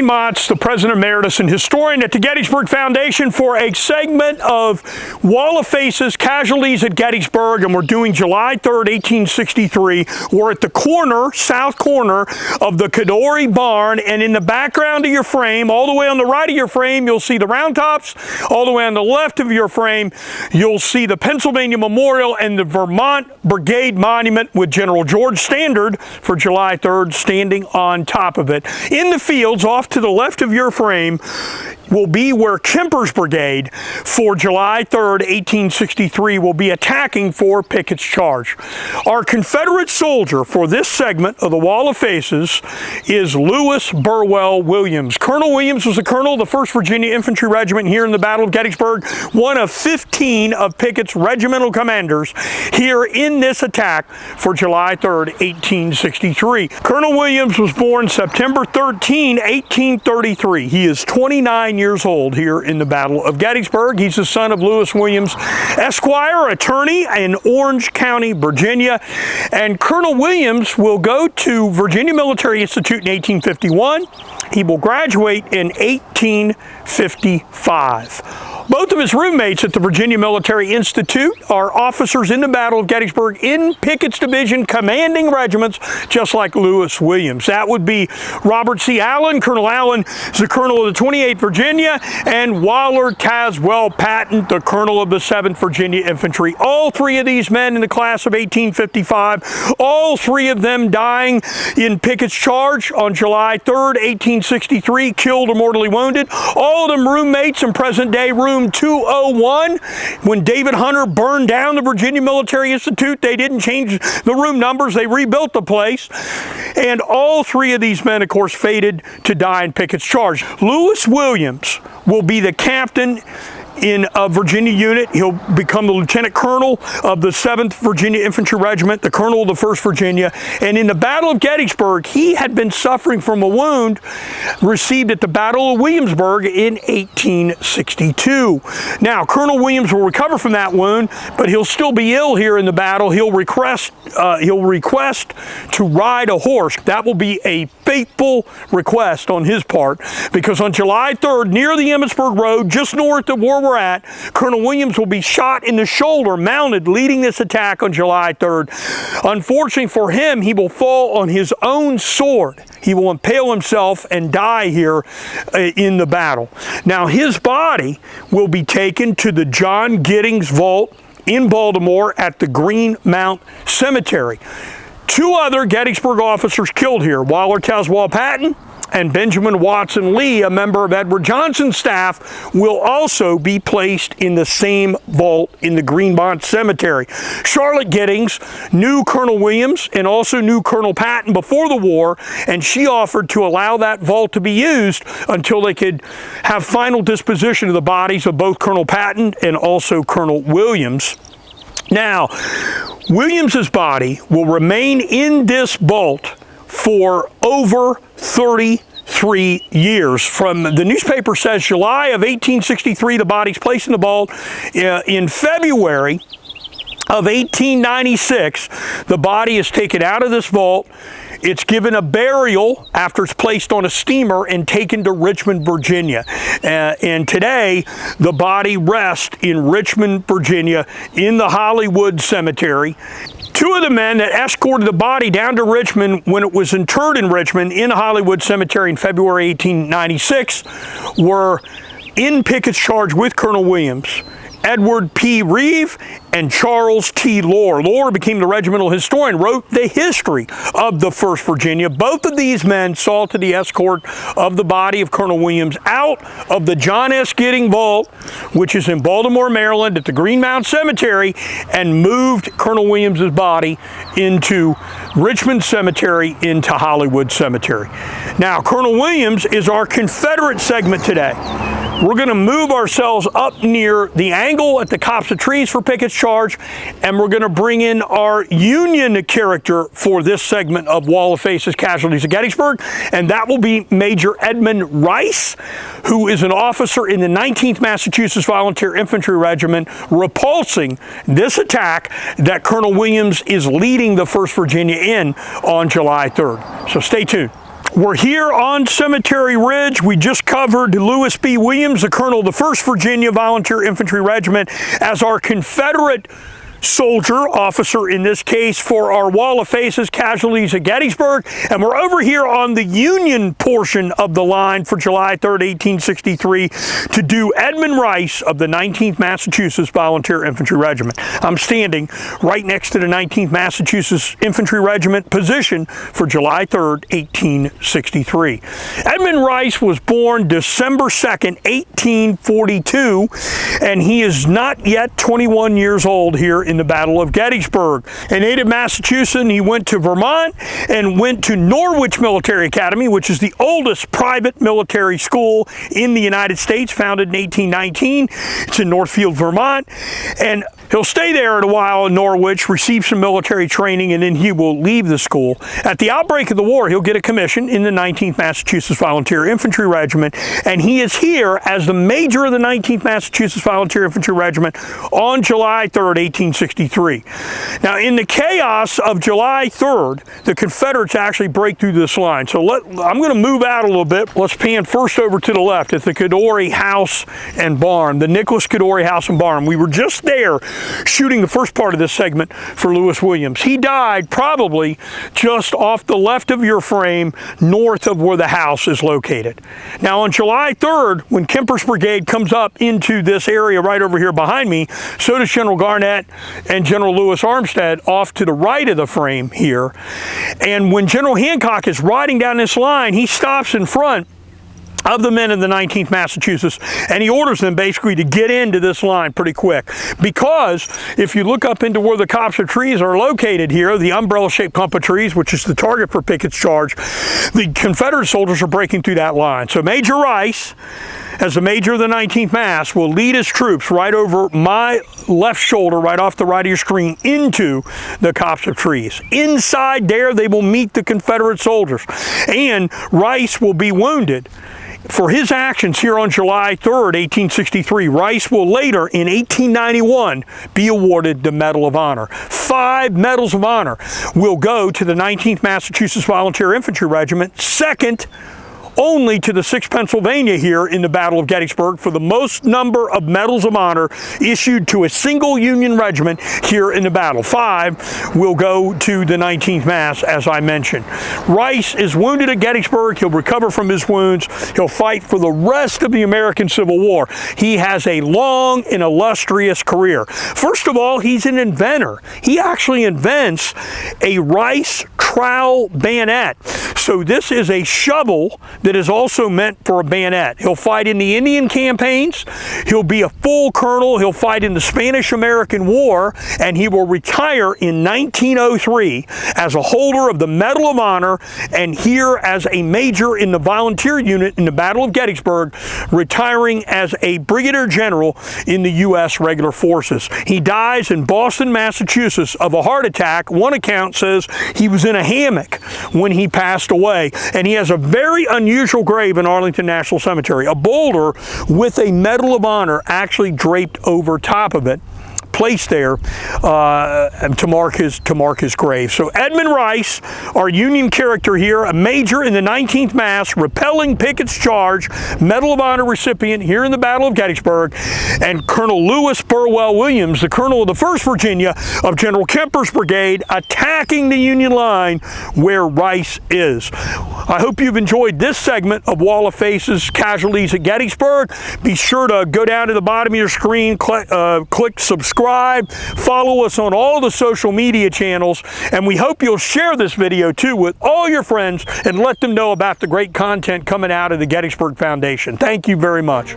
Motts, the President Emeritus and historian at the Gettysburg Foundation, for a segment of Wall of Faces, Casualties at Gettysburg, and we're doing July 3rd, 1863. We're at the corner, south corner of the Cadore Barn, and in the background of your frame, all the way on the right of your frame, you'll see the Round Tops. All the way on the left of your frame, you'll see the Pennsylvania Memorial and the Vermont Brigade Monument with General George Standard for July 3rd standing on top of it. In the fields off to the left of your frame will be where Kemper's brigade for July 3rd, 1863 will be attacking for Pickett's charge. Our Confederate soldier for this segment of the Wall of Faces is Lewis Burwell Williams. Colonel Williams was the colonel of the 1st Virginia Infantry Regiment here in the Battle of Gettysburg, one of 15 of Pickett's regimental commanders here in this attack for July 3rd, 1863. Colonel Williams was born September 13, 1833. He is 29 years old here in the Battle of Gettysburg. He's the son of Lewis Williams, Esquire, attorney in Orange County, Virginia. And Colonel Williams will go to Virginia Military Institute in 1851. He will graduate in 1855. Both of his roommates at the Virginia Military Institute are officers in the Battle of Gettysburg in Pickett's division, commanding regiments, just like Lewis Williams. That would be Robert C. Allen. Colonel Allen is the colonel of the 28th Virginia, and Waller Caswell Patton, the colonel of the 7th Virginia Infantry. All three of these men in the class of 1855, all three of them dying in Pickett's charge on July 3rd, 1863, killed or mortally wounded. All of them roommates in present-day Room 201. When David Hunter burned down the Virginia Military Institute, they didn't change the room numbers. They rebuilt the place. And all three of these men, of course, fated to die in Pickett's charge. Lewis Williams will be the captain in a Virginia unit. He'll become the lieutenant colonel of the 7th Virginia Infantry Regiment, the colonel of the 1st Virginia. And in the Battle of Gettysburg, he had been suffering from a wound received at the Battle of Williamsburg in 1862. Now, Colonel Williams will recover from that wound, but he'll still be ill here in the battle. He'll request to ride a horse. That will be a fateful request on his part, because on July 3rd, near the Emmitsburg Road, just north of where we're at, Colonel Williams will be shot in the shoulder, mounted, leading this attack on July 3rd. Unfortunately for him, he will fall on his own sword. He will impale himself and die here in the battle. Now, his body will be taken to the John Giddings Vault in Baltimore at the Greenmount Cemetery. Two other Gettysburg officers killed here, Waller Caswell Patton and Benjamin Watson Lee, a member of Edward Johnson's staff, will also be placed in the same vault in the Greenmount Cemetery. Charlotte Giddings knew Colonel Williams and also knew Colonel Patton before the war, and she offered to allow that vault to be used until they could have final disposition of the bodies of both Colonel Patton and also Colonel Williams. Now, Williams's body will remain in this vault for over 33 years. From the newspaper says July of 1863, the body's placed in the vault. In February of 1896, the body is taken out of this vault. It's given a burial after it's placed on a steamer and taken to Richmond, Virginia. And today, the body rests in Richmond, Virginia, in the Hollywood Cemetery. Two of the men that escorted the body down to Richmond when it was interred in Richmond in the Hollywood Cemetery in February 1896 were in Pickett's charge with Colonel Williams: Edward P. Reeve and Charles T. Lohr. Lohr became the regimental historian, wrote the history of the 1st Virginia. Both of these men saw to the escort of the body of Colonel Williams out of the John S. Giddings Vault, which is in Baltimore, Maryland, at the Greenmount Cemetery, and moved Colonel Williams's body into Richmond Cemetery, into Hollywood Cemetery. Now, Colonel Williams is our Confederate segment today. We're going to move ourselves up near the angle at the copse of trees for Pickett's charge, and we're going to bring in our Union character for this segment of Wall of Faces, Casualties of Gettysburg, and that will be Major Edmund Rice, who is an officer in the 19th Massachusetts Volunteer Infantry Regiment, repulsing this attack that Colonel Williams is leading the 1st Virginia in on July 3rd. So stay tuned. We're here on Cemetery Ridge. We just covered Lewis B. Williams, the colonel of the 1st Virginia Volunteer Infantry Regiment, as our Confederate soldier, officer in this case, for our Wall of Faces casualties at Gettysburg. And we're over here on the Union portion of the line for July 3rd, 1863 to do Edmund Rice of the 19th Massachusetts Volunteer Infantry Regiment. I'm standing right next to the 19th Massachusetts Infantry Regiment position for July 3rd, 1863. Edmund Rice was born December 2nd, 1842, and he is not yet 21 years old here in the Battle of Gettysburg. A native Massachusetts, he went to Vermont and went to Norwich Military Academy, which is the oldest private military school in the United States, founded in 1819. It's in Northfield, Vermont. And he'll stay there a while in Norwich, receive some military training, and then he will leave the school. At the outbreak of the war, he'll get a commission in the 19th Massachusetts Volunteer Infantry Regiment, and he is here as the major of the 19th Massachusetts Volunteer Infantry Regiment on July 3rd, 1863. Now, in the chaos of July 3rd, the Confederates actually break through this line. So I'm going to move out a little bit. Let's pan first over to the left at the Cadore House and Barn, the Nicholas Cadore House and Barn. We were just there shooting the first part of this segment for Lewis Williams. He died probably just off the left of your frame, north of where the house is located. Now, on July 3rd, when Kemper's brigade comes up into this area right over here behind me, so does General Garnett and General Lewis Armstead off to the right of the frame here. And when General Hancock is riding down this line, he stops in front of the men in the 19th Massachusetts, and he orders them basically to get into this line pretty quick. Because if you look up into where the copse of trees are located here, the umbrella-shaped clump of trees, which is the target for Pickett's charge, the Confederate soldiers are breaking through that line. So Major Rice, as the major of the 19th Mass, will lead his troops right over my left shoulder, right off the right of your screen, into the copse of trees. Inside there, they will meet the Confederate soldiers, and Rice will be wounded. For his actions here on July 3rd, 1863, Rice will later, in 1891, be awarded the Medal of Honor. 5 Medals of Honor will go to the 19th Massachusetts Volunteer Infantry Regiment, second only to the 6th Pennsylvania here in the Battle of Gettysburg for the most number of Medals of Honor issued to a single Union regiment here in the battle. 5 will go to the 19th Mass, as I mentioned. Rice is wounded at Gettysburg. He'll recover from his wounds. He'll fight for the rest of the American Civil War. He has a long and illustrious career. First of all, he's an inventor. He actually invents a Rice trowel bayonet. So this is a shovel that is also meant for a bayonet. He'll fight in the Indian campaigns. He'll be a full colonel. He'll fight in the Spanish-American War, and he will retire in 1903 as a holder of the Medal of Honor, and here as a major in the volunteer unit in the Battle of Gettysburg, retiring as a brigadier general in the U.S. Regular Forces. He dies in Boston, Massachusetts of a heart attack. One account says he was in a hammock when he passed away, and he has a very unusual grave in Arlington National Cemetery, a boulder with a Medal of Honor actually draped over top of it, placed there to mark his grave. So Edmund Rice, our Union character here, a major in the 19th Mass, repelling Pickett's charge, Medal of Honor recipient here in the Battle of Gettysburg, and Colonel Lewis Burwell Williams, the colonel of the 1st Virginia of General Kemper's brigade, attacking the Union line where Rice is. I hope you've enjoyed this segment of Wall of Faces casualties at Gettysburg. Be sure to go down to the bottom of your screen, click subscribe, follow us on all the social media channels, and we hope you'll share this video too with all your friends and let them know about the great content coming out of the Gettysburg Foundation. Thank you very much.